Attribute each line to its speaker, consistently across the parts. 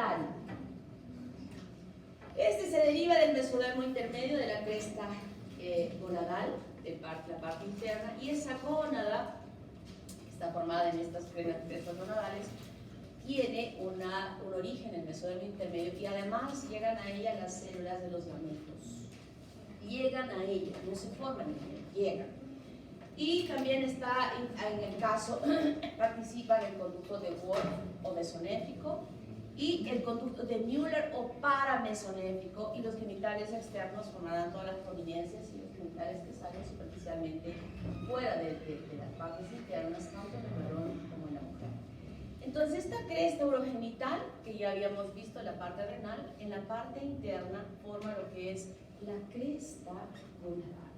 Speaker 1: genital. Este se deriva del mesodermo intermedio de la cresta gonadal, de la parte interna, y esa gónada, que está formada en estas crestas gonadales, tiene un origen en el mesodermo intermedio, y además llegan a ella las células de los gametos. Llegan a ella, no se forman en ella, llegan. Y también está, en el caso, participa en el conducto de Wolff o mesonéfico, y el conducto de Müller o paramesonéfico, y los genitales externos formarán todas las prominencias, y los genitales que salen superficialmente fuera de las partes internas, tanto en el varón como en la mujer. Entonces, esta cresta urogenital, que ya habíamos visto en la parte renal, en la parte interna forma lo que es la cresta gonadal.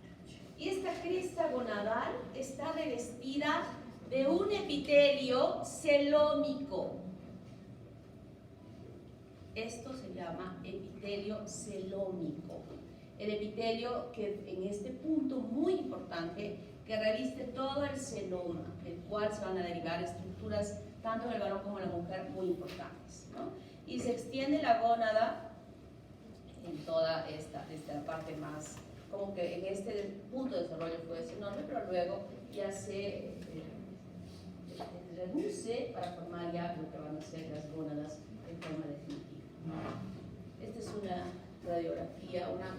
Speaker 1: Y esta cresta gonadal está revestida de un epitelio celómico. Esto se llama epitelio celómico. El epitelio que en este punto muy importante, que reviste todo el celoma, del cual se van a derivar estructuras tanto en el varón como en la mujer muy importantes, ¿no? Y se extiende la gónada en toda esta parte más, como que en este punto de desarrollo puede ser enorme, pero luego ya se reduce para formar ya lo que van a ser las gónadas en forma definitiva. Esta es una radiografía, una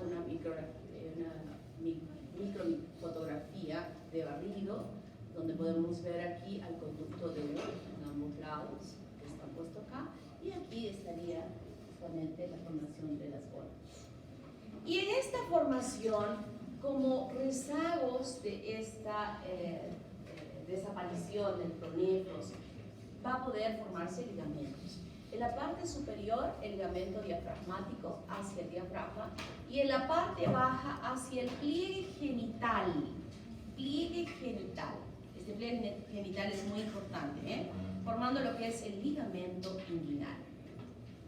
Speaker 1: microfotografía de barrido, donde podemos ver aquí al conducto de Wolff en ambos lados, que está puesto acá, y aquí estaría justamente la formación de las gónadas. Y en esta formación, como rezagos de esta desaparición del pronefros, va a poder formarse ligamentos. En la parte superior, el ligamento diafragmático hacia el diafragma, y en la parte baja hacia el pliegue genital. Pliegue genital. Este pliegue genital es muy importante, formando lo que es el ligamento inguinal.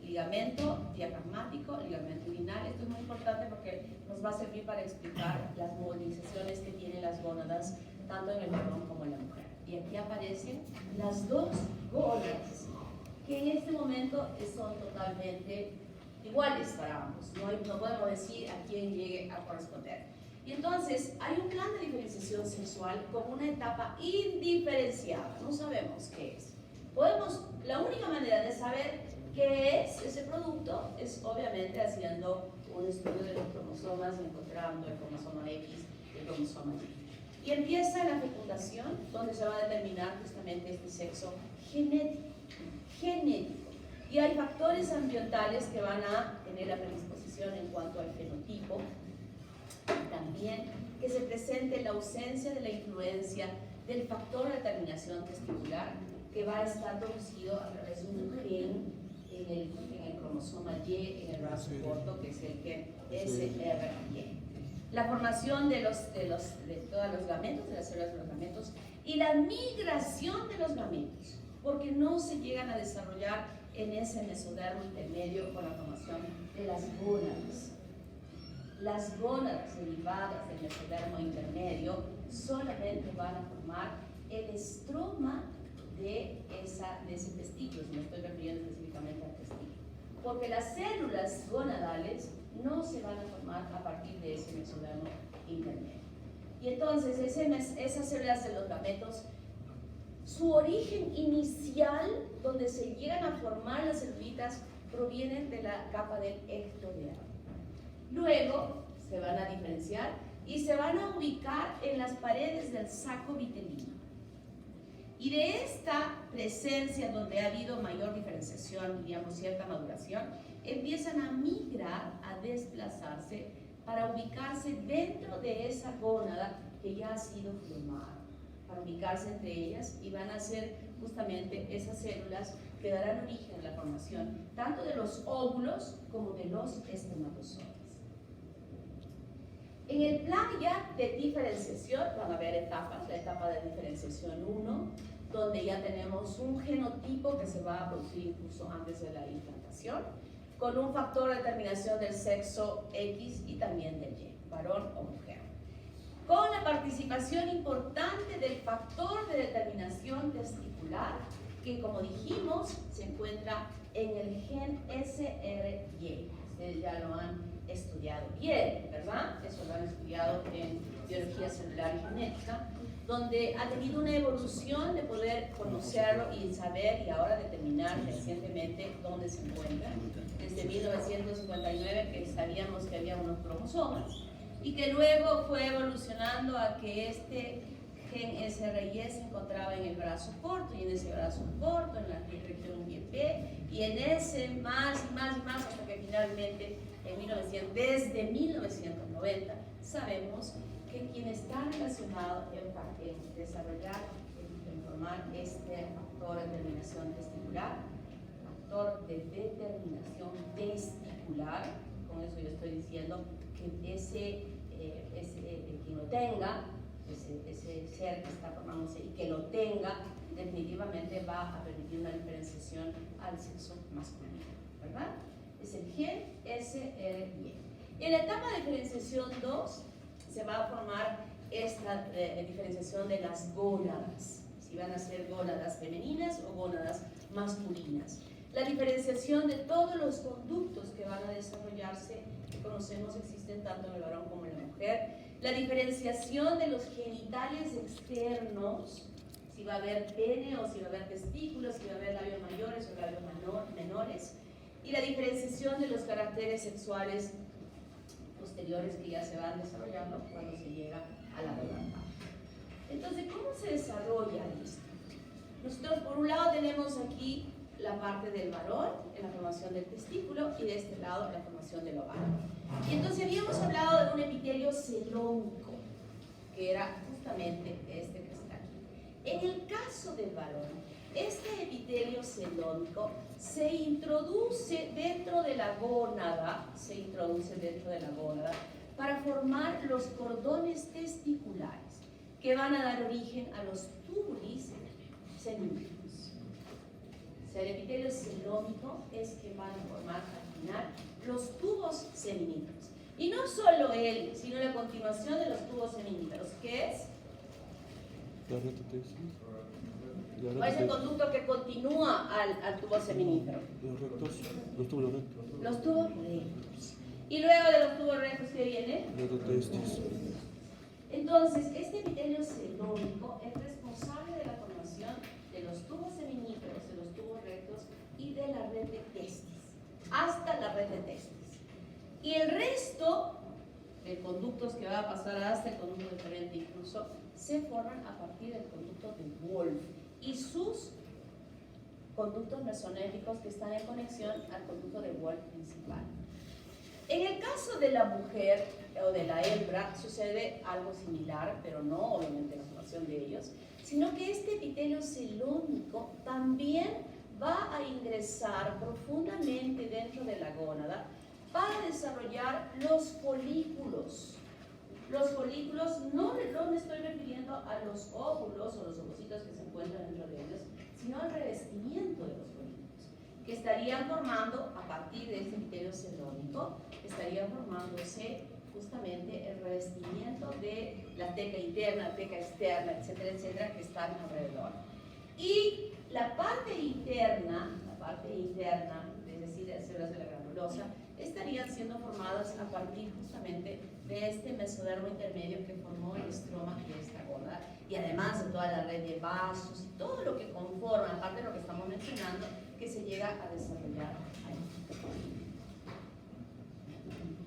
Speaker 1: Ligamento diafragmático, ligamento inguinal. Esto es muy importante porque nos va a servir para explicar las movilizaciones que tienen las gónadas, tanto en el varón como en la mujer. Y aquí aparecen las dos gónadas, que en este momento son totalmente iguales para ambos. No podemos decir a quién llegue a corresponder. Y entonces hay un plan de diferenciación sexual con una etapa indiferenciada. No sabemos qué es. La única manera de saber qué es ese producto es obviamente haciendo un estudio de los cromosomas, encontrando el cromosoma X y el cromosoma Y. Y empieza la fecundación, donde se va a determinar justamente este sexo genético. Y hay factores ambientales que van a tener la predisposición en cuanto al fenotipo. También que se presente la ausencia de la influencia del factor de terminación testicular, que va a estar producido a través de un gen en el cromosoma Y, en el brazo corto, que es el gen SRY. La formación de todos los gametos, de las células de los gametos, y la migración de los gametos, porque no se llegan a desarrollar en ese mesodermo intermedio con la formación de las gónadas. Las gónadas derivadas del mesodermo intermedio solamente van a formar el estroma de ese testículo, si me estoy refiriendo específicamente al testículo, porque las células gonadales no se van a formar a partir de ese mesodermo intermedio. Y entonces esas células de los gametos, su origen inicial, donde se llegan a formar las celulitas, provienen de la capa del ectodermo. Luego se van a diferenciar y se van a ubicar en las paredes del saco vitelino. Y de esta presencia, donde ha habido mayor diferenciación, diríamos cierta maduración, empiezan a migrar, a desplazarse para ubicarse dentro de esa gónada que ya ha sido formada, para ubicarse entre ellas, y van a ser justamente esas células que darán origen a la formación tanto de los óvulos como de los espermatozoides. En el plan ya de diferenciación van a haber etapas, la etapa de diferenciación 1, donde ya tenemos un genotipo que se va a producir incluso antes de la implantación, con un factor de determinación del sexo X y también del Y, varón o mujer, con la participación importante del factor de determinación testicular, que como dijimos se encuentra en el gen SRY. Ustedes ya lo han estudiado bien, ¿verdad? Eso lo han estudiado en biología celular y genética, donde ha tenido una evolución de poder conocerlo y saber y ahora determinar recientemente dónde se encuentra. Desde 1959 que sabíamos que había unos cromosomas y que luego fue evolucionando a que este gen SRY se encontraba en el brazo corto y en ese brazo corto, en la región YP y en ese más y más y más hasta que finalmente desde 1990 sabemos que quien está relacionado en desarrollar, en formar este factor de determinación testicular, factor de determinación testicular, con eso yo estoy diciendo que quien lo tenga, ese ser que está formándose y que lo tenga, definitivamente va a permitir una diferenciación al sexo masculino, ¿verdad? Es el gen SRY. En la etapa de diferenciación 2 se va a formar esta diferenciación de las gónadas, si van a ser gónadas femeninas o gónadas masculinas. La diferenciación de todos los conductos que van a desarrollarse, que conocemos existen tanto en el varón como en la mujer. La diferenciación de los genitales externos, si va a haber pene o si va a haber testículos, si va a haber labios mayores o labios menores. Y la diferenciación de los caracteres sexuales posteriores que ya se van desarrollando cuando se llega a la pubertad. Entonces, ¿cómo se desarrolla esto? Nosotros por un lado tenemos aquí la parte del varón en la formación del testículo y de este lado la formación del ovario. Y entonces habíamos hablado de un epitelio celónico, que era justamente este que está aquí. En el caso del varón, este epitelio celónico se introduce dentro de la gónada, para formar los cordones testiculares que van a dar origen a los túbulos semínicos. O sea, el epitelio celónico es que van a formar al final los tubos seminíferos. Y no solo él, sino la continuación de los tubos seminíferos, que es ¿cuál es el conducto que continúa al tubo seminífero?
Speaker 2: Los tubos rectos.
Speaker 1: Los tubos rectos. Y luego de los tubos rectos, ¿qué viene? Entonces, este epitelio celónico es responsable de la formación de los tubos seminíferos, de los tubos rectos y de la red de testis, hasta la red de testis. Y el resto de conductos que va a pasar hasta el conducto deferente incluso se forman a partir del conducto de Wolff y sus conductos mesonéficos que están en conexión al conducto de Wolff principal. En el caso de la mujer o de la hembra sucede algo similar, pero no obviamente la formación de ellos, sino que este epitelio celónico también va a ingresar profundamente dentro de la gónada para desarrollar los folículos. Los folículos, no me estoy refiriendo a los óvulos o los ovocitos que se encuentran dentro de ellos, sino al revestimiento de los folículos, que estarían formando, a partir de este epitelio celónico, estarían formándose justamente el revestimiento de la teca interna, la teca externa, etcétera, etcétera, que están alrededor. Y la parte interna, es decir, las células de la granulosa, estarían siendo formadas a partir justamente de este mesodermo intermedio que formó el estroma de esta gónada, y además de toda la red de vasos y todo lo que conforma, aparte de lo que estamos mencionando, que se llega a desarrollar ahí.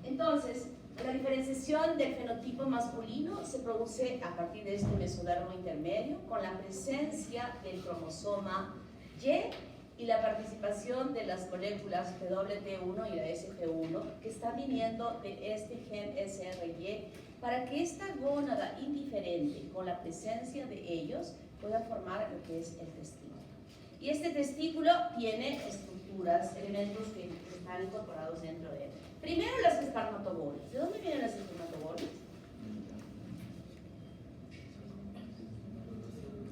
Speaker 1: Entonces, la diferenciación del fenotipo masculino se produce a partir de este mesodermo intermedio con la presencia del cromosoma Y la participación de las moléculas PWT1 y la SF1 que están viniendo de este gen SRY para que esta gónada indiferente con la presencia de ellos pueda formar lo que es el testículo. Y este testículo tiene estructuras, elementos que están incorporados dentro de él. Primero las espermatobolis. ¿De dónde vienen las espermatobolis?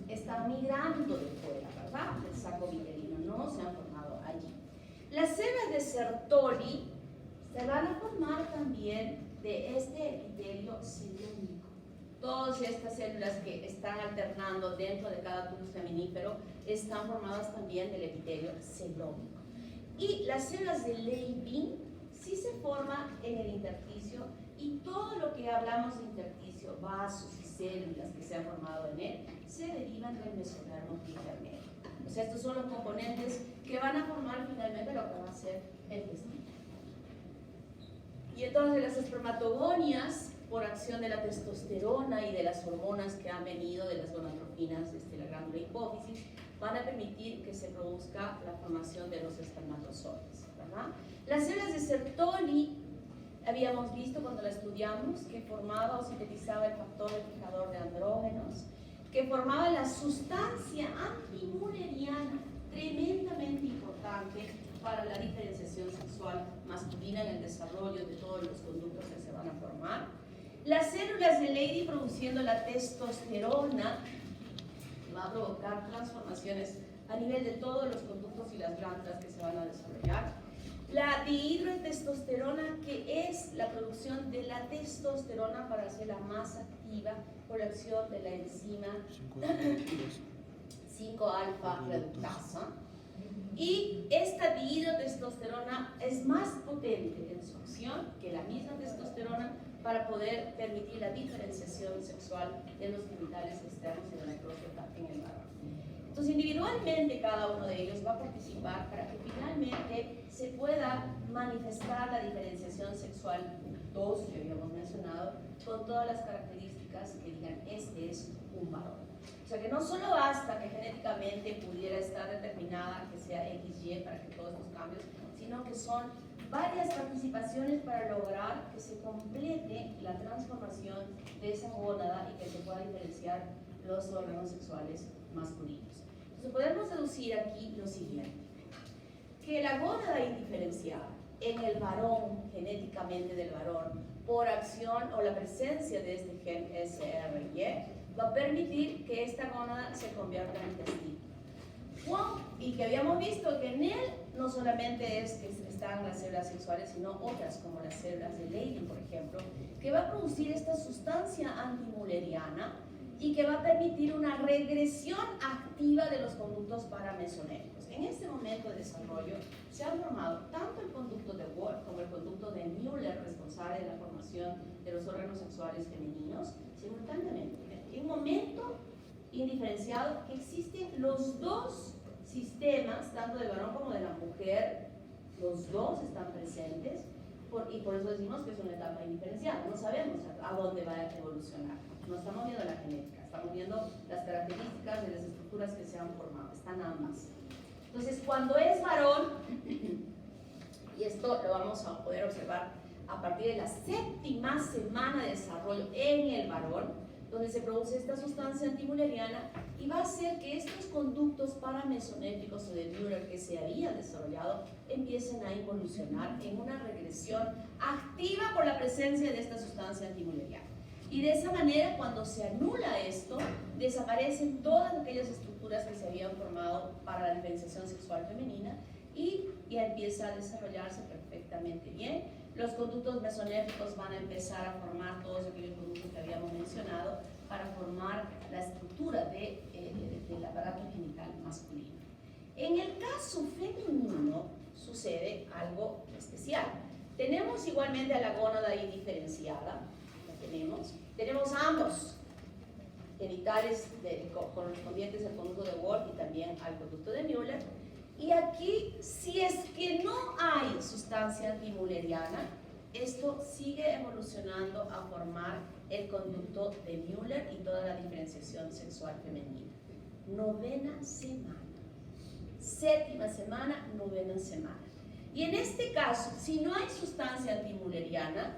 Speaker 1: Están migrando de fuera, ¿verdad? Del saco vitelino, no se han formado allí. Las células de Sertoli se van a formar también de este epitelio celónico. Todas estas células que están alternando dentro de cada tubo seminífero están formadas también del epitelio celónico. Y las células de Leydig sí se forman en el intersticio, y todo lo que hablamos de intersticio, vasos y células que se han formado en él, se derivan del mesodermo intermedio. O sea, estos son los componentes que van a formar finalmente lo que va a ser el testículo. Y entonces las espermatogonias, por acción de la testosterona y de las hormonas que han venido de las gonadotrofinas desde la glándula hipófisis, van a permitir que se produzca la formación de los espermatozoides, ¿verdad? Las células de Sertoli, habíamos visto cuando la estudiamos, que formaba o sintetizaba el factor fijador de andrógenos, que formaba la sustancia antimülleriana, tremendamente importante para la diferenciación sexual masculina en el desarrollo de todos los conductos que se van a formar. Las células de Leydig produciendo la testosterona, que va a provocar transformaciones a nivel de todos los conductos y las glándulas que se van a desarrollar. La dihidrotestosterona, que es la producción de la testosterona para hacerla más activa por la acción de la enzima 5-alfa reductasa. Y esta dihidrotestosterona es más potente en su acción que la misma testosterona para poder permitir la diferenciación sexual de los genitales externos y de la próstata en el varón. Entonces, individualmente cada uno de ellos va a participar para que finalmente se pueda manifestar la diferenciación sexual 2 que habíamos mencionado, con todas las características que digan este es un varón. O sea que no solo basta que genéticamente pudiera estar determinada que sea XY para que todos los cambios, sino que son varias participaciones para lograr que se complete la transformación de esa gónada y que se pueda diferenciar los órganos sexuales masculinos. Entonces podemos deducir aquí lo siguiente, que la gónada indiferenciada en el varón, genéticamente del varón, por acción o la presencia de este gen SRY, va a permitir que esta gónada se convierta en testículo. Y que habíamos visto que en él no solamente es que están las células sexuales, sino otras como las células de Leydig, por ejemplo, que va a producir esta sustancia antimülleriana y que va a permitir una regresión activa de los conductos paramesonéricos. En este momento de desarrollo se han formado tanto el conducto de Wolff como el conducto de Müller, responsable de la formación de los órganos sexuales femeninos, simultáneamente. En un momento indiferenciado que existen los dos sistemas, tanto del varón como de la mujer, los dos están presentes, y por eso decimos que es una etapa indiferenciada. No sabemos a dónde va a evolucionar. No estamos viendo la genética, estamos viendo las características de las estructuras que se han formado. Están ambas. Entonces, cuando es varón, y esto lo vamos a poder observar a partir de la 7ª semana de desarrollo en el varón, donde se produce esta sustancia antimülleriana y va a hacer que estos conductos paramesonéticos o de Müller que se habían desarrollado empiecen a involucionar en una regresión activa por la presencia de esta sustancia antimülleriana. Y de esa manera, cuando se anula esto, desaparecen todas aquellas estructuras que se habían formado para la diferenciación sexual femenina y ya empieza a desarrollarse perfectamente bien. Los conductos mesonérgicos van a empezar a formar todos aquellos conductos que habíamos mencionado para formar la estructura del aparato genital masculino. En el caso femenino sucede algo especial. Tenemos igualmente a la gónada indiferenciada, tenemos ambos genitales correspondientes al conducto de Wolff y también al conducto de Müller. Y aquí, si es que no hay sustancia antimülleriana, esto sigue evolucionando a formar el conducto de Müller y toda la diferenciación sexual femenina. 9ª semana, 7ª semana, 9ª semana. Y en este caso, si no hay sustancia antimülleriana,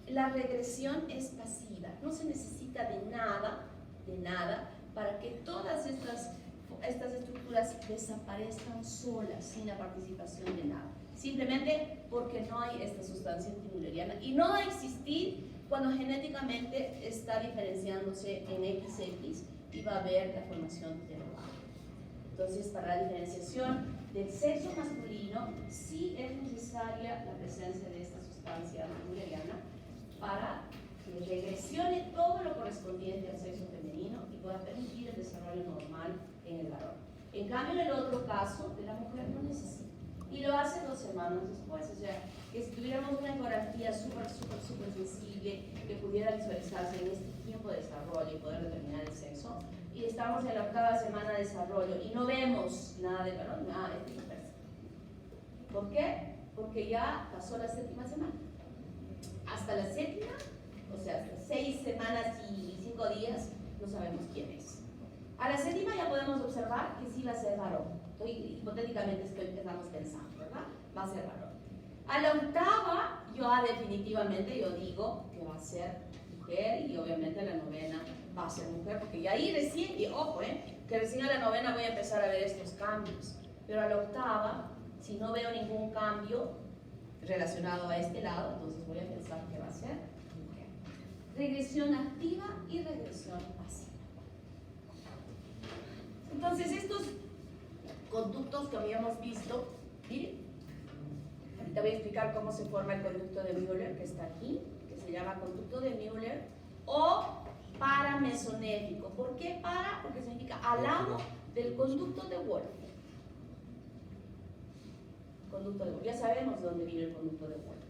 Speaker 1: la regresión es pasiva. No se necesita de nada para que todas estas estructuras desaparezcan solas, sin la participación de nada. Simplemente porque no hay esta sustancia antimülleriana. Y no va a existir cuando genéticamente está diferenciándose en XX y va a haber la formación de ovario. Entonces, para la diferenciación del sexo masculino, sí es necesaria la presencia de esta sustancia antimülleriana para que regresione todo lo correspondiente al sexo femenino y pueda permitir el desarrollo normal en el varón. En cambio, en el otro caso, de la mujer no necesita. Y lo hace semanas después. O sea, que si tuviéramos una ecografía súper sensible, que pudiera visualizarse en este tiempo de desarrollo y poder determinar el sexo, y estamos en la 8ª semana de desarrollo y no vemos nada de varón, nada de dispersa. ¿Por qué? Porque ya pasó la 7ª semana. Hasta la 7ª, o sea, hasta 6 semanas y 5 días, no sabemos quién es. A la 7ª ya podemos observar que sí va a ser varón. Hipotéticamente estamos pensando, ¿verdad? Va a ser varón. A la 8ª, definitivamente yo digo que va a ser mujer, y obviamente a la 9ª va a ser mujer, porque ya ahí recién, y ojo, que recién a la 9ª voy a empezar a ver estos cambios. Pero a la 8ª, si no veo ningún cambio relacionado a este lado, entonces voy a pensar que va a ser mujer. Regresión activa y regresión pasiva. Entonces estos conductos que habíamos visto, miren, ahorita voy a explicar cómo se forma el conducto de Müller, que está aquí, que se llama conducto de Müller, o paramesonéfico. ¿Por qué para? Porque significa al lado del conducto de Wolff. Conducto de Wolff. Ya sabemos dónde viene el conducto de Wolff.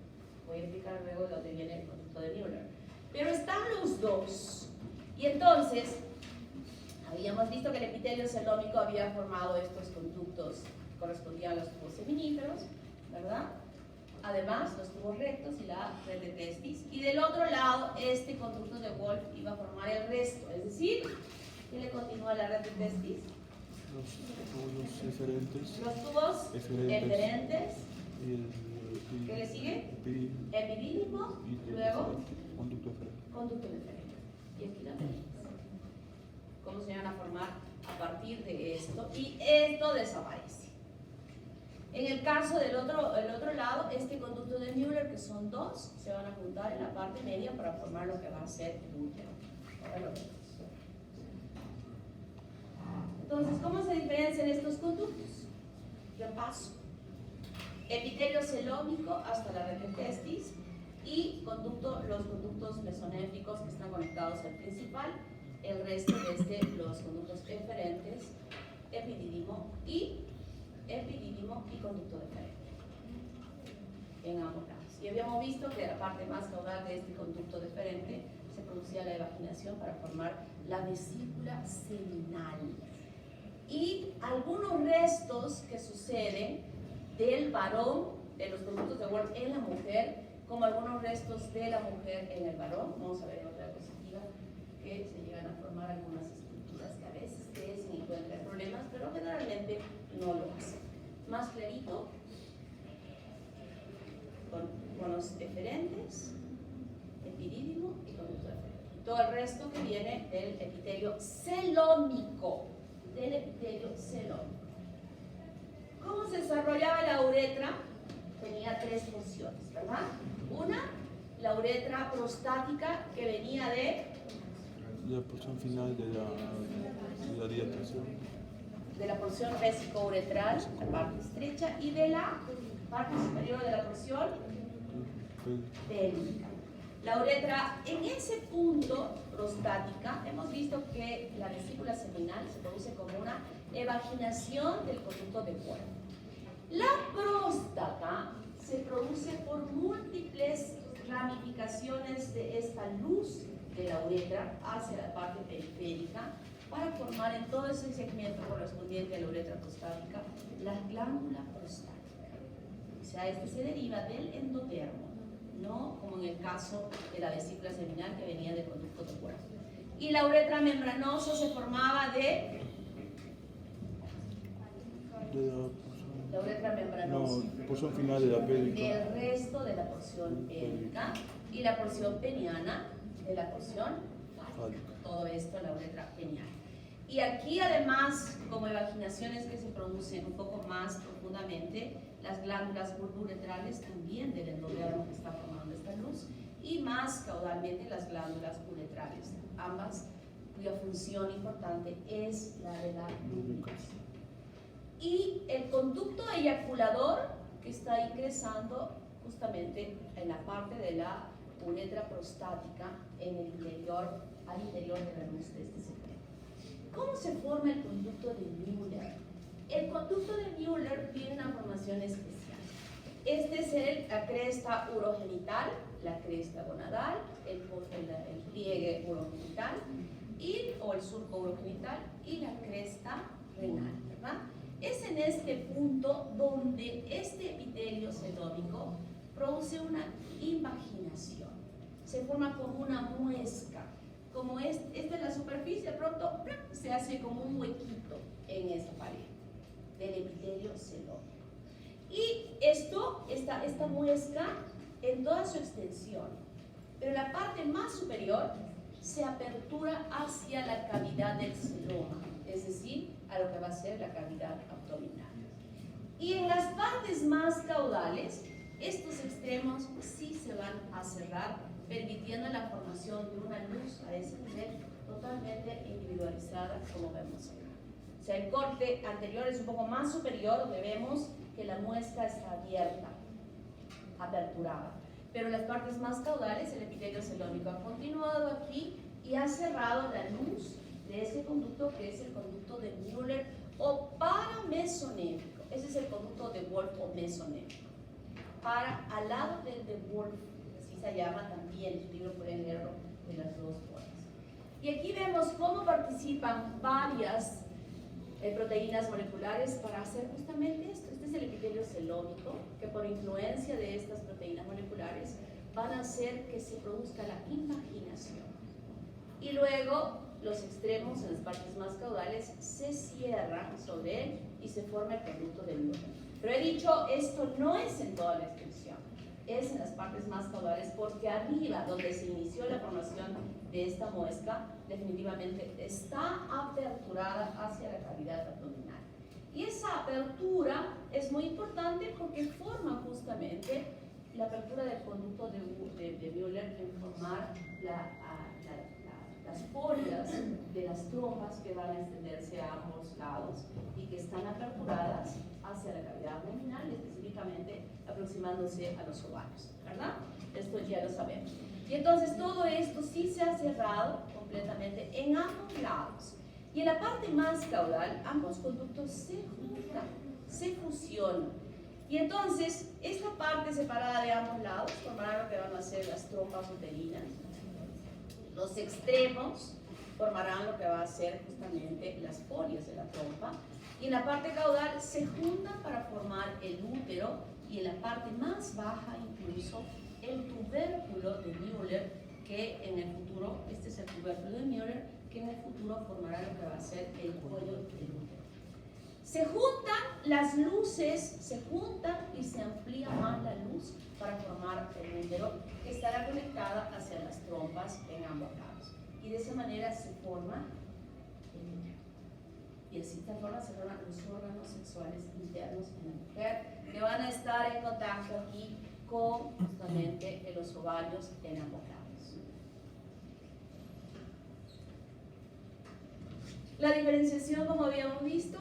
Speaker 1: Voy a explicar luego dónde viene el conducto de Müller. Pero están los dos. Y entonces, habíamos visto que el epitelio celómico había formado estos conductos que correspondían a los tubos seminíferos, ¿verdad? Además, los tubos rectos y la red de testis. Y del otro lado, este conducto de Wolff iba a formar el resto. Es decir, ¿qué le continúa a la red de testis?
Speaker 2: Los eferentes.
Speaker 1: Los tubos eferentes. ¿Qué le sigue? Epidídimo.
Speaker 2: Y
Speaker 1: Luego,
Speaker 2: conducto eferente.
Speaker 1: conducto eferente. Y aquí la tenemos. ¿Cómo se van a formar a partir de esto? Y esto desaparece. En el caso del otro lado, este conducto de Müller, que son dos, se van a juntar en la parte media para formar lo que va a ser el útero. Ahora lo vemos. Entonces, ¿cómo se diferencian estos conductos? Repaso. Epitelio celómico hasta la red de testis y los conductos mesonéficos que están conectados al principal, el resto desde los conductos eferentes, epidídimo y conducto deferente en ambos lados. Y habíamos visto que la parte más caudal de este conducto deferente se producía la evaginación para formar la vesícula seminal. Y algunos restos que suceden del varón, de los conductos de Wolff en la mujer, como algunos restos de la mujer en el varón. Vamos a ver en otra diapositiva que se llegan a formar algunas estructuras que a veces crecen y pueden tener problemas, pero generalmente no lo hacen. Más clarito, con los eferentes, epidídimo y conducto eferente. Y todo el resto que viene del epitelio celómico. ¿Cómo se desarrollaba la uretra? Tenía 3 funciones, ¿verdad? Una, la uretra prostática, que venía de
Speaker 2: La porción final de la dilatación.
Speaker 1: De la porción vesicouretral, la parte estrecha, y de la parte superior de la porción pélvica. La uretra, en ese punto prostática, hemos visto que la vesícula seminal se produce como una evaginación del conducto de Wolff. La próstata se produce por múltiples ramificaciones de esta luz de la uretra hacia la parte periférica para formar en todo ese segmento correspondiente a la uretra prostática la glándula prostática. O sea, esto se deriva del endodermo, no como en el caso de la vesícula seminal que venía del conducto de Wolff. Y la uretra membranosa se formaba de la uretra membranosa.
Speaker 2: No, porción final de la pélvica.
Speaker 1: Del resto de la porción pélvica y la porción peniana de la porción fálica. Todo esto la uretra peniana. Y aquí además, como evaginaciones que se producen un poco más profundamente, las glándulas uretrales también del endodermo que está formando esta luz, y más caudalmente las glándulas uretrales, ambas cuya función importante es la de la lubricación. Y el conducto eyaculador que está ingresando justamente en la parte de la uretra prostática en el interior, al interior de la luz de este segmento. ¿Cómo se forma el conducto de Müller? El conducto de Müller tiene una formación especial. Este es la cresta urogenital, la cresta gonadal, el pliegue urogenital o el surco urogenital y la cresta renal, ¿verdad? Es en este punto donde este epitelio celómico produce una invaginación. Se forma como una muesca. Como esta es la superficie, de pronto se hace como un huequito en esa pared del epitelio celómico. Y esta muesca en toda su extensión, pero la parte más superior se apertura hacia la cavidad del celoma, es decir, a lo que va a ser la cavidad abdominal. Y en las partes más caudales, estos extremos sí se van a cerrar, permitiendo la formación de una luz a ese nivel totalmente individualizada, como vemos acá. O sea, el corte anterior es un poco más superior, donde vemos que la muesca está abierta, aperturada. Pero en las partes más caudales, el epitelio celómico ha continuado aquí y ha cerrado la luz de ese conducto, que es el conducto de Müller o paramesonéfrico. Ese es el conducto de Wolf o mesonéfrico. Al lado del de Wolf, así se llama también, en su libro pueden leerlo de las dos formas. Y aquí vemos cómo participan varias proteínas moleculares para hacer justamente esto. Este es el epitelio celómico, que por influencia de estas proteínas moleculares van a hacer que se produzca la invaginación. Y luego los extremos en las partes más caudales se cierran sobre él y se forma el conducto de Müller. Pero he dicho, esto no es en toda la extensión, es en las partes más caudales, porque arriba, donde se inició la formación de esta muesca, definitivamente está aperturada hacia la cavidad abdominal. Y esa apertura es muy importante porque forma justamente la apertura del conducto de Müller en formar las folias de las trompas que van a extenderse a ambos lados y que están aperturadas hacia la cavidad abdominal y específicamente aproximándose a los ovarios, ¿verdad? Esto ya lo sabemos. Y entonces todo esto sí se ha cerrado completamente en ambos lados. Y en la parte más caudal, ambos conductos se juntan, se fusionan. Y entonces, esta parte separada de ambos lados formará lo que van a ser las trompas uterinas. Los extremos formarán lo que va a ser justamente las folias de la trompa. Y en la parte caudal se juntan para formar el útero y en la parte más baja incluso el tubérculo de Müller, que en el futuro, este es el tubérculo de Müller, que en el futuro formará lo que va a ser el cuello del útero. Se juntan las luces, se juntan y se amplía más la luz para formar el útero, que estará conectada hacia las trompas en ambos lados. Y de esa manera se forma el útero. Y de esta forma se forman los órganos sexuales internos en la mujer, que van a estar en contacto aquí con justamente los ovarios en ambos lados. La diferenciación, como habíamos visto,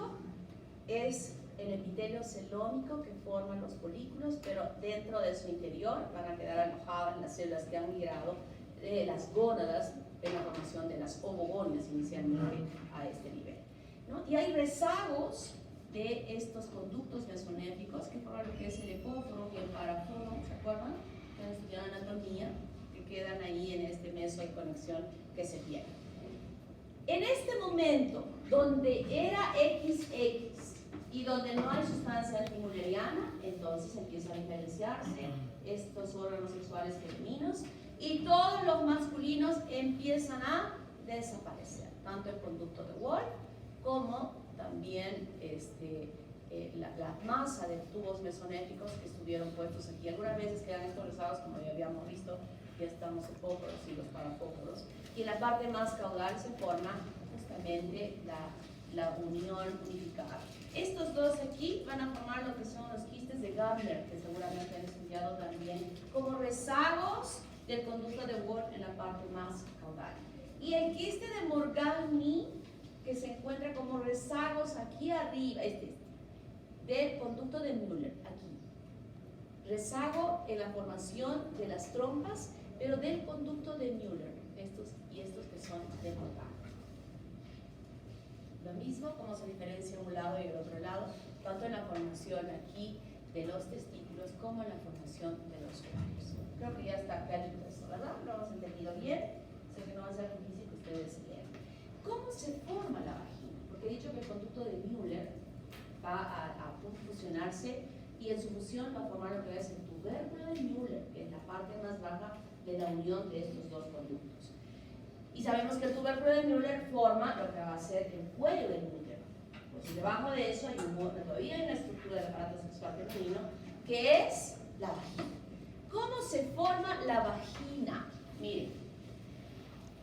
Speaker 1: es el epitelio celómico que forma los folículos, pero dentro de su interior van a quedar alojadas las células que han migrado de las gónadas en la formación de las ovogonias inicialmente a este nivel, ¿no? Y hay rezagos de estos conductos mesonéfricos que forman lo que es el epóforo y el paraforo, ¿se acuerdan? Que estudian anatomía, que quedan ahí en este meso de conexión que se pierde. En este momento, donde era XX y donde no hay sustancia antimülleriana, entonces empieza a diferenciarse estos órganos sexuales femeninos y todos los masculinos empiezan a desaparecer, tanto el conducto de Wolf como también la masa de tubos mesonéfricos que estuvieron puestos aquí. Algunas veces quedan estos rezados, como ya habíamos visto, ya estamos epóforos y los parapóforos. Y en la parte más caudal se forma justamente la unión unificada. Estos dos aquí van a formar lo que son los quistes de Gabler, que seguramente han estudiado también, como rezagos del conducto de Wolf en la parte más caudal. Y el quiste de Morgagni, que se encuentra como rezagos aquí arriba, del conducto de Müller, aquí. Rezago en la formación de las trompas, pero del conducto de Müller, estos que son de Morgagni. Lo mismo como se diferencia un lado y el otro lado, tanto en la formación aquí de los testículos como en la formación de los ovarios. Creo que ya está clarito eso, ¿verdad? Lo hemos entendido bien. Sé que no va a ser difícil que ustedes lean. ¿Cómo se forma la vagina? Porque he dicho que el conducto de Müller va a fusionarse y en su fusión va a formar lo que es el tubérculo de Müller, que es la parte más baja de la unión de estos dos conductos. Y sabemos que el tubérculo de Müller forma lo que va a ser el cuello del útero. Pues debajo de eso todavía hay una estructura del aparato sexual femenino que es la vagina. ¿Cómo se forma la vagina? Miren,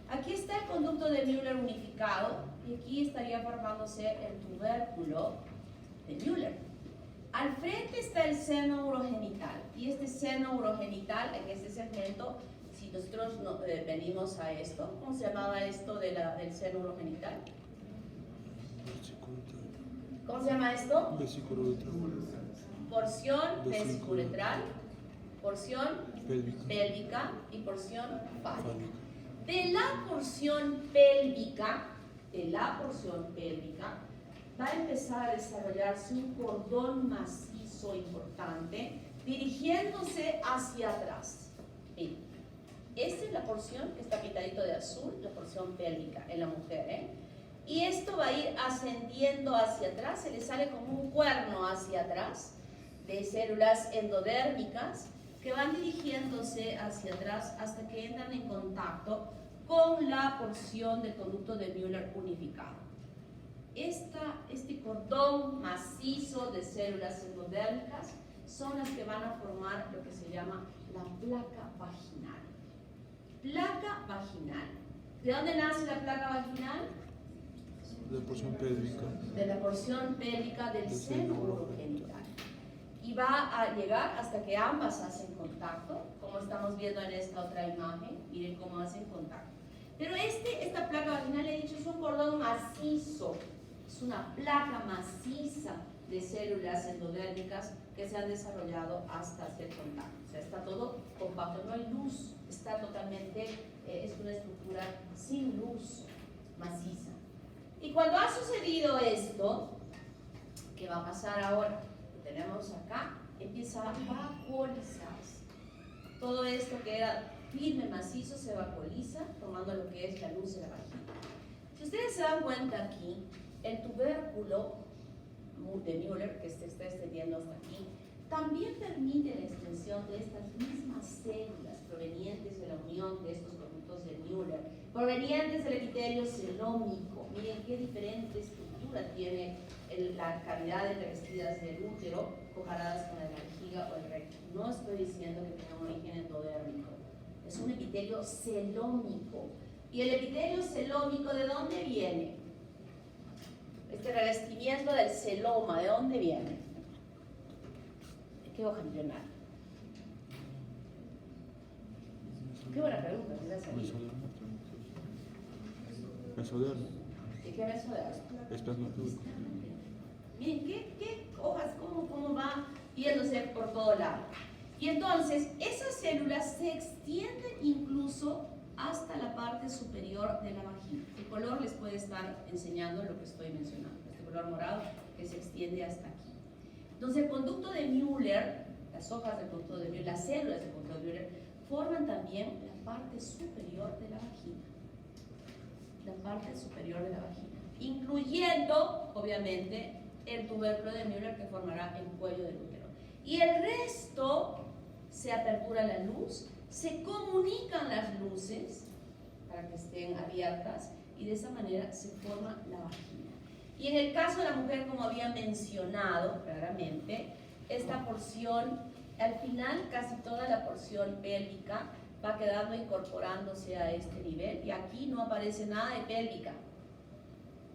Speaker 1: aquí está el conducto de Müller unificado y aquí estaría formándose el tubérculo de Müller. Al frente está el seno urogenital y este seno urogenital en este segmento, si nosotros venimos a esto, ¿cómo se llamaba esto del seno urogenital? ¿Cómo se llama esto?
Speaker 2: Vesículo uretral.
Speaker 1: Porción vesiculetral, porción pélvica y porción fálica. De la porción pélvica, va a empezar a desarrollarse un cordón macizo importante dirigiéndose hacia atrás. Miren, esta es la porción que está pintadito de azul, la porción pélvica en la mujer, ¿eh? Y esto va a ir ascendiendo hacia atrás, se le sale como un cuerno hacia atrás de células endodérmicas que van dirigiéndose hacia atrás hasta que entran en contacto con la porción del conducto de Müller unificado. Este cordón macizo de células endodérmicas son las que van a formar lo que se llama la placa vaginal. Placa vaginal. ¿De dónde nace la placa vaginal?
Speaker 2: De la porción pélvica.
Speaker 1: De la porción pélvica del seno urogenital. Y va a llegar hasta que ambas hacen contacto, como estamos viendo en esta otra imagen. Miren cómo hacen contacto. Pero esta placa vaginal, he dicho, es un cordón macizo. Es una placa maciza de células endodérmicas que se han desarrollado hasta hacer contacto. O sea, está todo compacto, no hay luz, está totalmente, es una estructura sin luz, maciza. Y cuando ha sucedido esto, ¿qué va a pasar ahora? Lo tenemos acá, empieza a vacuolizarse. Todo esto que era firme, macizo, se vacuoliza, formando lo que es la luz de la vagina. Si ustedes se dan cuenta aquí, el tubérculo de Müller, que se está extendiendo hasta aquí, también permite la extensión de estas mismas células provenientes de la unión de estos conductos de Müller, provenientes del epitelio celómico. Miren qué diferente estructura tiene la cavidad de revestidas del útero comparadas con la vejiga o el recto. No estoy diciendo que tenga un origen endodérmico, es un epitelio celómico. ¿Y el epitelio celómico de dónde viene? Este revestimiento del celoma, ¿de dónde viene? ¿De qué hoja embrionaria? Qué buena pregunta, ¿qué es
Speaker 2: Mesodermo.
Speaker 1: ¿De qué mesodermo?
Speaker 2: Espermatozoide.
Speaker 1: Miren, ¿qué hojas, cómo va viéndose por todo lado? Y entonces, esas células se extienden incluso hasta la parte superior de la vagina. El color les puede estar enseñando lo que estoy mencionando. Este color morado que se extiende hasta aquí. Entonces, el conducto de Müller, las hojas del conducto de Müller, las células del conducto de Müller, forman también la parte superior de la vagina. La parte superior de la vagina. Incluyendo, obviamente, el tubérculo de Müller que formará el cuello del útero. Y el resto se apertura la luz, se comunican las luces para que estén abiertas y de esa manera se forma la vagina. Y en el caso de la mujer, como había mencionado claramente, esta porción, al final casi toda la porción pélvica va quedando incorporándose a este nivel y aquí no aparece nada de pélvica.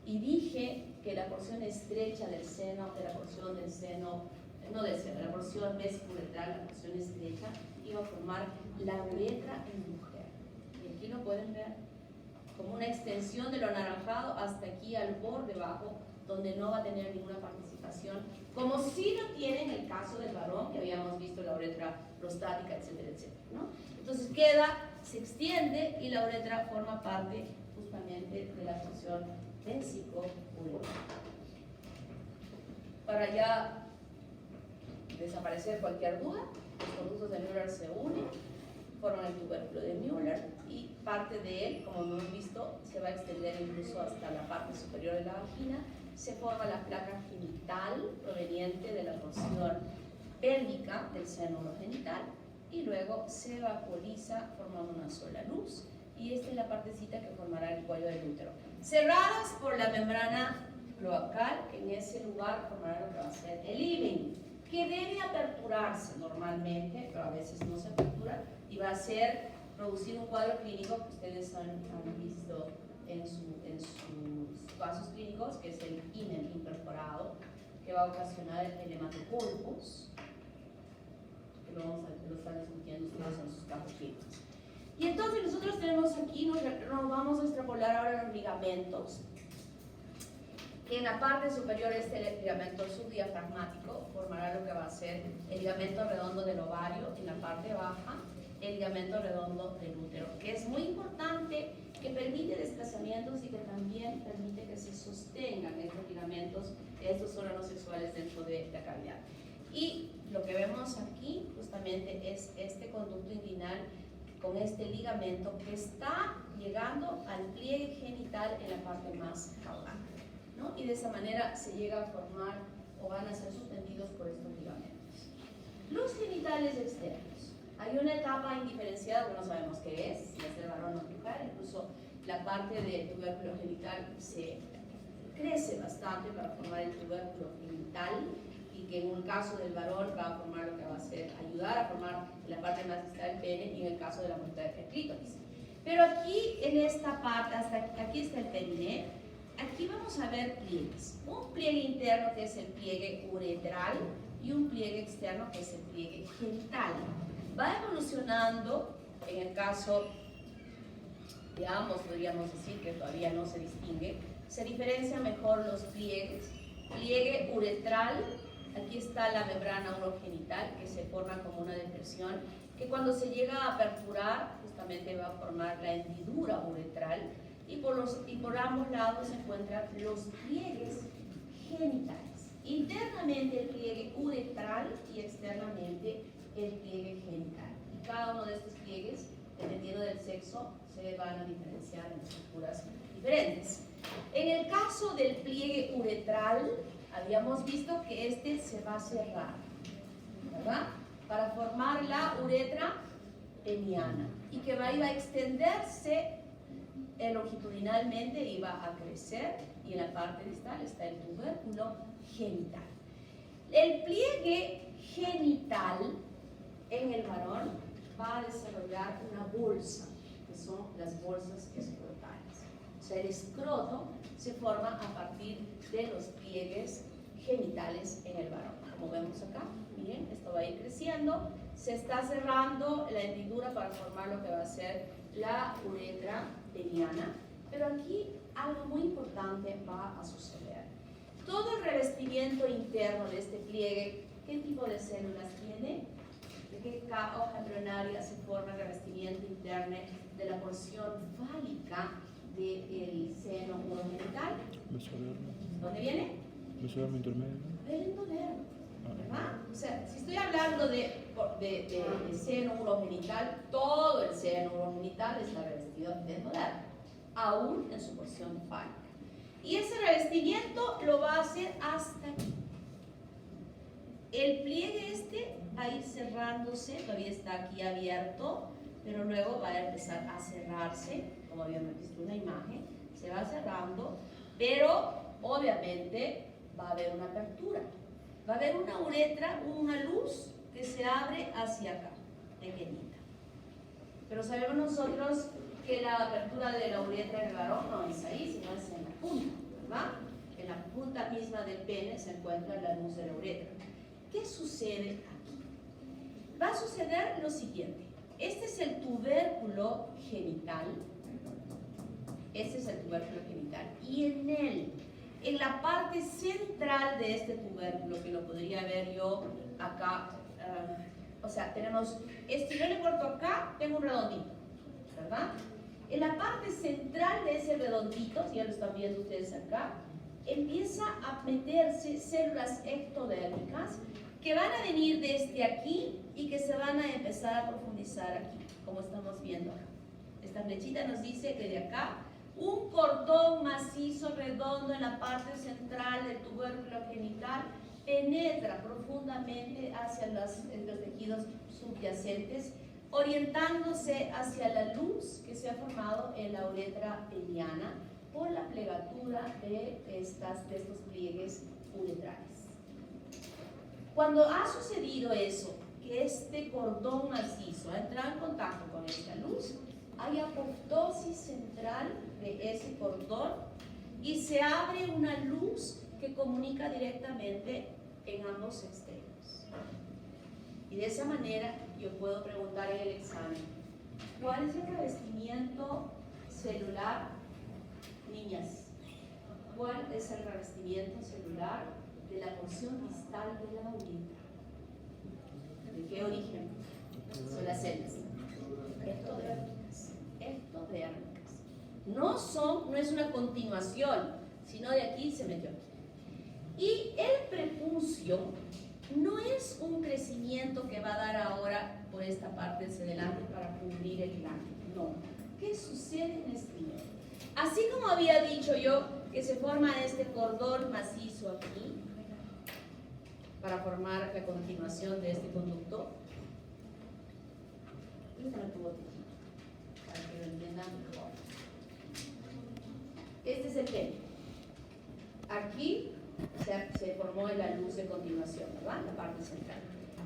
Speaker 1: Y dije que la porción estrecha del seno, de la porción del seno, no del seno, la porción vesiculetral, la porción estrecha, iba a formar la uretra en mujer. Y aquí lo pueden ver como una extensión de lo anaranjado hasta aquí al borde bajo, donde no va a tener ninguna participación, como si lo tiene en el caso del varón, que habíamos visto la uretra prostática, etcétera, etcétera, ¿no? Entonces se extiende y la uretra forma parte justamente de la función vesico-uretral. Para ya desaparecer cualquier duda, los conductos de Müller se unen, forman el tubérculo de Müller y parte de él, como hemos visto, se va a extender incluso hasta la parte superior de la vagina. Se forma la placa genital proveniente de la porción pélvica del seno urogenital y luego se vacuoliza formando una sola luz, y esta es la partecita que formará el cuello del útero, cerradas por la membrana cloacal, que en ese lugar formará lo que va a ser el himen, que debe aperturarse normalmente, pero a veces no se apertura, y va a ser producir un cuadro clínico que ustedes han visto en sus casos clínicos, que es el himen imperforado, que va a ocasionar el hematopulpus, que lo están discutiendo ustedes en sus casos clínicos. Y entonces nosotros tenemos aquí, nos vamos a extrapolar ahora los ligamentos. En la parte superior este ligamento subdiafragmático formará lo que va a ser el ligamento redondo del ovario, en la parte baja el ligamento redondo del útero, que es muy importante, que permite desplazamientos y que también permite que se sostengan estos ligamentos, estos órganos sexuales dentro de la cavidad. Y lo que vemos aquí justamente es este conducto inguinal con este ligamento que está llegando al pliegue genital en la parte más caudal, ¿no? Y de esa manera se llega a formar o van a ser suspendidos por estos ligamentos. Los genitales externos. Hay una etapa indiferenciada que no sabemos qué es, si es el varón o mujer, incluso la parte del tubérculo genital se crece bastante para formar el tubérculo genital, y que en un caso del varón va a formar lo que va a ser, ayudar a formar la parte más distal del pene, y en el caso de la mujer el clítoris. Pero aquí en esta parte, hasta aquí está el periné, aquí vamos a ver pliegues. Un pliegue interno que es el pliegue uretral y un pliegue externo que es el pliegue genital. Va evolucionando, en el caso de ambos podríamos decir que todavía no se distingue, se diferencia mejor los pliegues. Pliegue uretral, aquí está la membrana urogenital que se forma como una depresión, que cuando se llega a aperturar justamente va a formar la hendidura uretral, y por ambos lados se encuentran los pliegues genitales. Internamente el pliegue uretral y externamente el pliegue genital. Y cada uno de estos pliegues, dependiendo del sexo, se van a diferenciar en estructuras diferentes. En el caso del pliegue uretral, habíamos visto que este se va a cerrar, ¿verdad? Para formar la uretra peniana, y que iba a extenderse longitudinalmente, iba a crecer, y en la parte distal está el tubérculo genital. El pliegue genital en el varón va a desarrollar una bolsa, que son las bolsas escrotales. O sea, el escroto se forma a partir de los pliegues genitales en el varón. Como vemos acá, miren, esto va a ir creciendo, se está cerrando la hendidura para formar lo que va a ser la uretra peniana, pero aquí algo muy importante va a suceder. Todo el revestimiento interno de este pliegue, ¿qué tipo de células tiene? ¿De qué hoja embrionaria se forma el revestimiento interno de la porción fálica del seno urogenital?
Speaker 2: Mesodermo.
Speaker 1: ¿Dónde viene?
Speaker 2: Mesodermo intermedio.
Speaker 1: El endodermo, ¿verdad? O sea, si estoy hablando de seno urogenital, todo el seno urogenital está revestido de endodermo, aún en su porción fálica. Y ese revestimiento lo va a hacer hasta aquí. El pliegue este va a ir cerrándose, todavía está aquí abierto, pero luego va a empezar a cerrarse, como habíamos visto en la imagen, se va cerrando, pero obviamente va a haber una apertura, va a haber una uretra, una luz que se abre hacia acá, pequeñita. Pero sabemos nosotros que la apertura de la uretra en el varón no es ahí, sino es en la punta, ¿verdad? En la punta misma del pene se encuentra la luz de la uretra. ¿Qué sucede aquí? Va a suceder lo siguiente. Este es el tubérculo genital. Este es el tubérculo genital. Y en él, en la parte central de este tubérculo, que lo podría ver yo acá, o sea, tenemos, si yo le corto acá, tengo un redondito, ¿verdad? En la parte central de ese redondito, si ya lo están viendo ustedes acá, empieza a meterse células ectodérmicas que van a venir desde aquí y que se van a empezar a profundizar aquí, como estamos viendo acá. Esta flechita nos dice que de acá un cordón macizo redondo en la parte central del tubérculo genital penetra profundamente hacia los tejidos subyacentes, orientándose hacia la luz que se ha formado en la uretra peniana por la plegatura de estos pliegues uretrales. Cuando ha sucedido eso, que este cordón macizo ha entrado en contacto con esta luz, hay apoptosis central de ese cordón y se abre una luz que comunica directamente en ambos extremos. Y de esa manera yo puedo preguntar en el examen, ¿cuál es el revestimiento celular, niñas? ¿Cuál es el revestimiento celular de la porción distal de la uretra? ¿De qué origen? Son las células ectodérmicas. No es una continuación, sino de aquí se metió. Y el prepucio no es un crecimiento que va a dar ahora por esta parte hacia adelante para cubrir el glande. No. ¿Qué sucede en este nivel? Así como había dicho yo que se forma este cordón macizo aquí para formar la continuación de este conducto, para que lo entiendan mejor. Este es el pene. Aquí se formó la luz de continuación, ¿verdad? La parte central.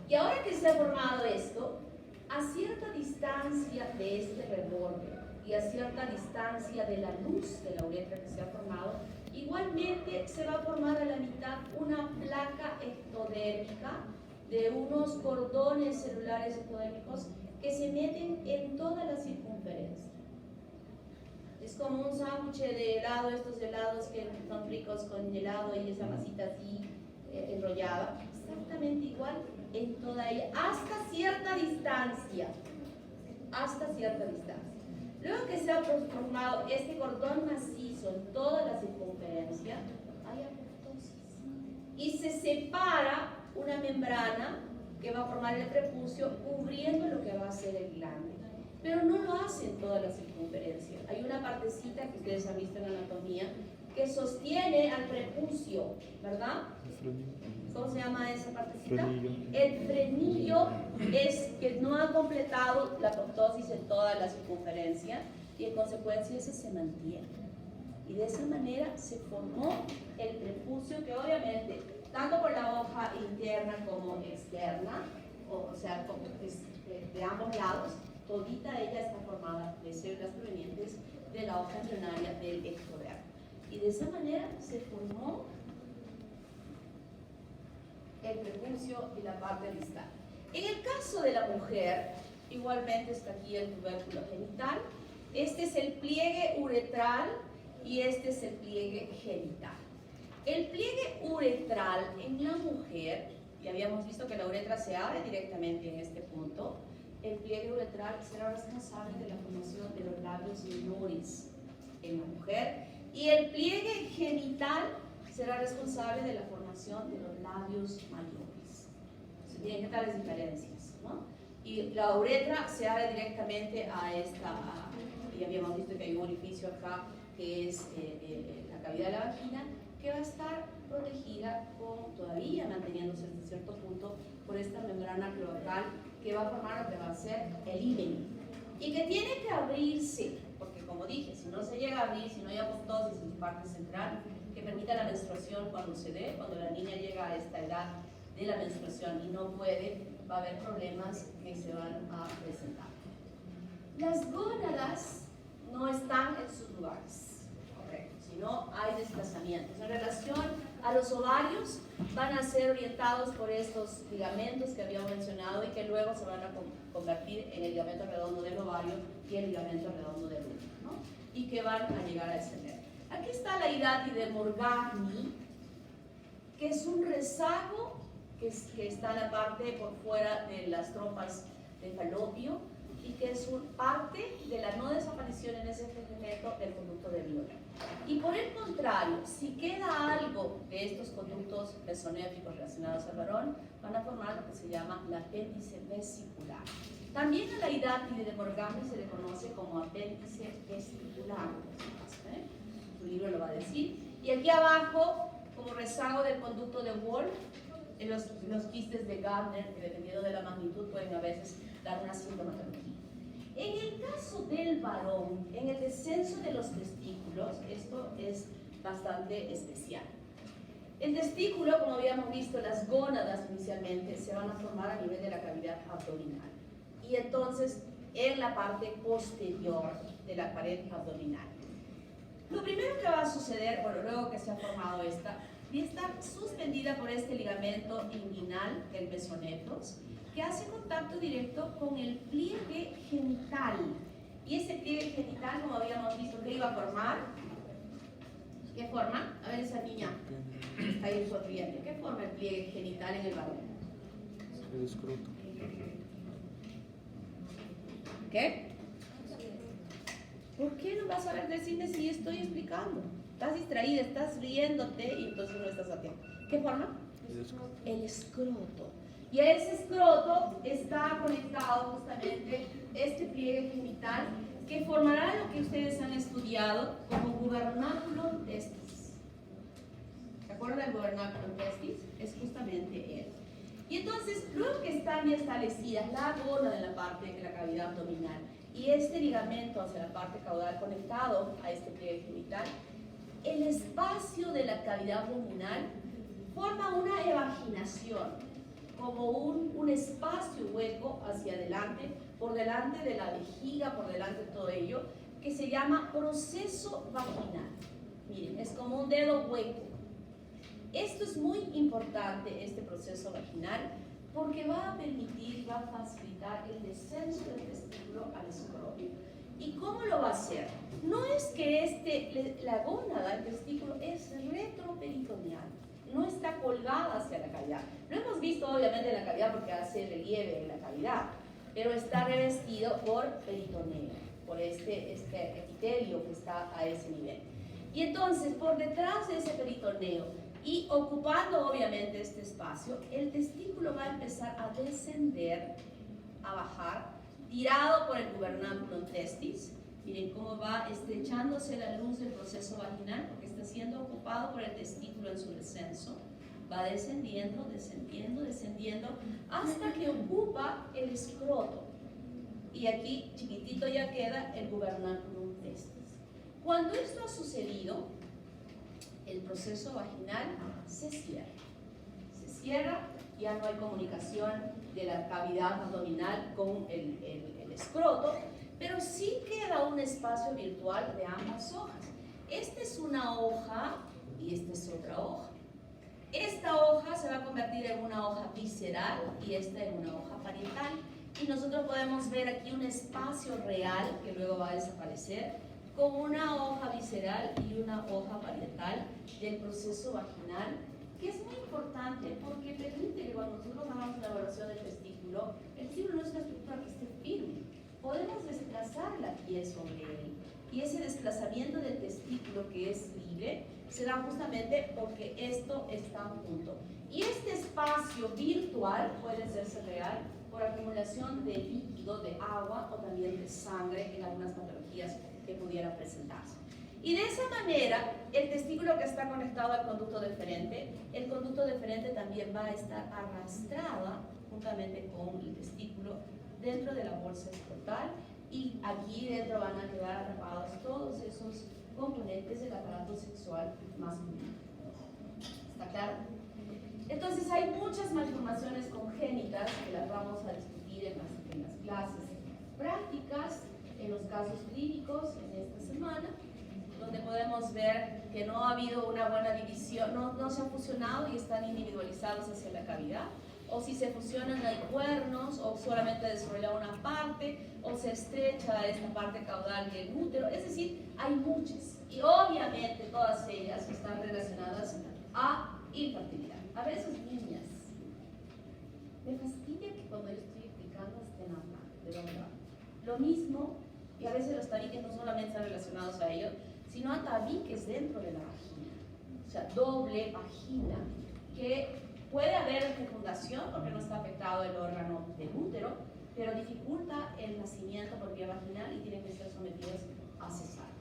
Speaker 1: Y ahora que se ha formado esto, a cierta distancia de este reborde y a cierta distancia de la luz de la uretra que se ha formado, igualmente se va a formar a la mitad una placa ectodérmica de unos cordones celulares ectodérmicos que se meten en toda la circunferencia. Es como un sándwich de helado, estos helados que son ricos con helado y esa masita así enrollada. Exactamente igual en toda ella, hasta cierta distancia. Hasta cierta distancia. Luego que se ha formado este cordón macizo en toda la circunferencia, hay apoptosis. Y se separa una membrana que va a formar el prepucio cubriendo lo que va a ser el glande. Pero no lo hace en toda la circunferencia. Hay una partecita que ustedes han visto en anatomía que sostiene al prepucio, ¿verdad? ¿Cómo se llama esa partecita?
Speaker 2: Frenillo.
Speaker 1: El frenillo es que no ha completado la apoptosis en toda la circunferencia y en consecuencia ese se mantiene. Y de esa manera se formó el prepucio que obviamente, tanto por la hoja interna como externa, o sea, de ambos lados, todita ella está formada de células provenientes de la hoja embrionaria del ectodermo. Y de esa manera se formó el prepucio y la parte distal. En el caso de la mujer, igualmente está aquí el tubérculo genital. Este es el pliegue uretral y este es el pliegue genital. El pliegue uretral en la mujer, y habíamos visto que la uretra se abre directamente en este punto, el pliegue uretral será responsable de la formación de los labios menores en la mujer y el pliegue genital será responsable de la formación de los labios mayores. Se tienen que dar las diferencias, ¿no? Y la uretra se abre directamente a esta, y habíamos visto que hay un orificio acá que es la cavidad de la vagina, que va a estar protegida todavía manteniéndose hasta cierto punto por esta membrana cloacal que va a formar lo que va a ser el himen y que tiene que abrirse, porque como dije, si no se llega a abrir, si no hay apoptosis en su parte central que permita la menstruación cuando se dé, cuando la niña llega a esta edad de la menstruación y no puede, va a haber problemas que se van a presentar. Las gónadas no están en sus lugares, correcto, sino hay desplazamientos. En relación a los ovarios, van a ser orientados por estos ligamentos que habíamos mencionado y que luego se van a convertir en el ligamento redondo del ovario y el ligamento redondo del útero, ¿no? Y que van a llegar a descender. Aquí está la hidati de Morgagni, que es un rezago que está en la parte por fuera de las trompas del falopio y que es parte de la no desaparición en ese segmento del conducto de Viola. Y por el contrario, si queda algo de estos conductos mesonéficos relacionados al varón, van a formar lo que se llama la apéndice vesicular. También a la hidátide de Morgagni se le conoce como apéndice vesicular. Su libro lo va a decir. Y aquí abajo, como rezago del conducto de Wolff, en los quistes de Gardner, que dependiendo de la magnitud pueden a veces dar una sintomatología. En el caso del varón, en el descenso de los testículos, esto es bastante especial. El testículo, como habíamos visto, las gónadas inicialmente se van a formar a nivel de la cavidad abdominal. Y entonces, en la parte posterior de la pared abdominal. Lo primero que va a suceder, bueno, luego que se ha formado esta, y está suspendida por este ligamento inguinal del mesonefros, que hace contacto directo con el pliegue genital. Y ese pliegue genital, como habíamos visto, ¿qué iba a formar? ¿Qué forma? A ver esa niña, está ahí sonriendo. ¿Qué forma el pliegue genital en el varón?
Speaker 2: El escroto.
Speaker 1: ¿Qué? ¿Por qué no vas a ver decirme si estoy explicando? Estás distraída, estás riéndote y entonces no estás atento. ¿Qué forma? El escroto. Y a ese escroto está conectado justamente este pliegue genital que formará lo que ustedes han estudiado como gubernaculum testis. ¿Se acuerdan del gubernaculum testis? Es justamente él. Y entonces, luego que están ya establecidas la gónada en la parte de la cavidad abdominal y este ligamento hacia la parte caudal conectado a este pliegue genital, el espacio de la cavidad abdominal forma una evaginación, como un espacio hueco hacia adelante, por delante de la vejiga, por delante de todo ello, que se llama proceso vaginal. Miren, es como un dedo hueco. Esto es muy importante, este proceso vaginal, porque va a permitir, va a facilitar el descenso del testículo al escroto. ¿Y cómo lo va a hacer? No es que la gónada, el testículo, es retroperitoneal, no está colgada hacia la cavidad. Lo hemos visto obviamente en la cavidad porque hace relieve en la cavidad, pero está revestido por peritoneo, por este epitelio que está a ese nivel. Y entonces, por detrás de ese peritoneo y ocupando obviamente este espacio, el testículo va a empezar a descender, a bajar, tirado por el gubernaculum testis. Miren cómo va estrechándose la luz del proceso vaginal porque está siendo ocupado por el testículo en su descenso. Va descendiendo, descendiendo, descendiendo hasta que ocupa el escroto. Y aquí chiquitito ya queda el gubernaculum testis. Cuando esto ha sucedido, el proceso vaginal se cierra. Se cierra, ya no hay comunicación de la cavidad abdominal con el escroto, pero sí queda un espacio virtual de ambas hojas. Esta es una hoja y esta es otra hoja. Esta hoja se va a convertir en una hoja visceral y esta en una hoja parietal. Y nosotros podemos ver aquí un espacio real que luego va a desaparecer con una hoja visceral y una hoja parietal del proceso vaginal, que es muy importante porque permite que cuando nosotros hagamos una evaluación del testículo, el testículo no es una estructura que esté firme. Podemos desplazar la piel sobre él y ese desplazamiento del testículo que es libre se da justamente porque esto está junto. Y este espacio virtual puede hacerse real por acumulación de líquido, de agua o también de sangre en algunas patologías que pudieran presentarse. Y de esa manera, el testículo que está conectado al conducto deferente, el conducto deferente también va a estar arrastrada juntamente con el testículo dentro de la bolsa escrotal y aquí dentro van a quedar atrapados todos esos componentes del aparato sexual masculino. ¿Está claro? Entonces hay muchas malformaciones congénitas que las vamos a discutir en las clases prácticas, en los casos clínicos en esta semana, donde podemos ver que no ha habido una buena división, no se han fusionado y están individualizados hacia la cavidad, o si se fusionan hay cuernos, o solamente desarrolla una parte, o se estrecha esta parte caudal del útero, es decir, hay muchas, y obviamente todas ellas están relacionadas a infertilidad. A ver esas niñas, me fastidia que cuando yo estoy explicando estén hablando, ¿de dónde van? Lo mismo, y a veces los tabiques no solamente están relacionados a ellos, sino a tabiques dentro de la vagina. O sea, doble vagina, que puede haber fecundación porque no está afectado el órgano del útero, pero dificulta el nacimiento por vía vaginal y tienen que ser sometidos a cesáreas.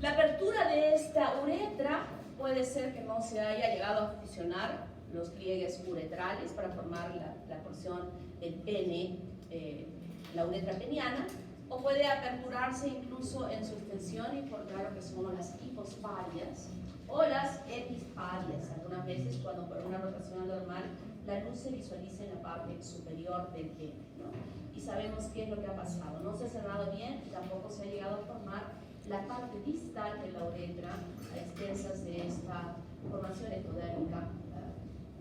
Speaker 1: La apertura de esta uretra puede ser que no se haya llegado a fusionar los pliegues uretrales para formar la porción del pene, la uretra peniana, o puede aperturarse incluso en su extensión y formar lo que son las hipospadias o las epispadias. Algunas veces, cuando por una rotación normal la luz se visualiza en la parte superior del pene, ¿no? Y sabemos qué es lo que ha pasado. No se ha cerrado bien y tampoco se ha llegado a formar la parte distal de la uretra a expensas de esta formación ectodérmica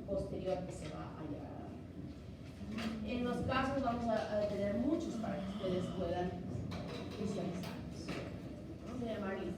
Speaker 1: posterior que se va a llegar a dar. En los casos vamos a tener muchos para que ustedes puedan visualizarlos. Vamos a llamarles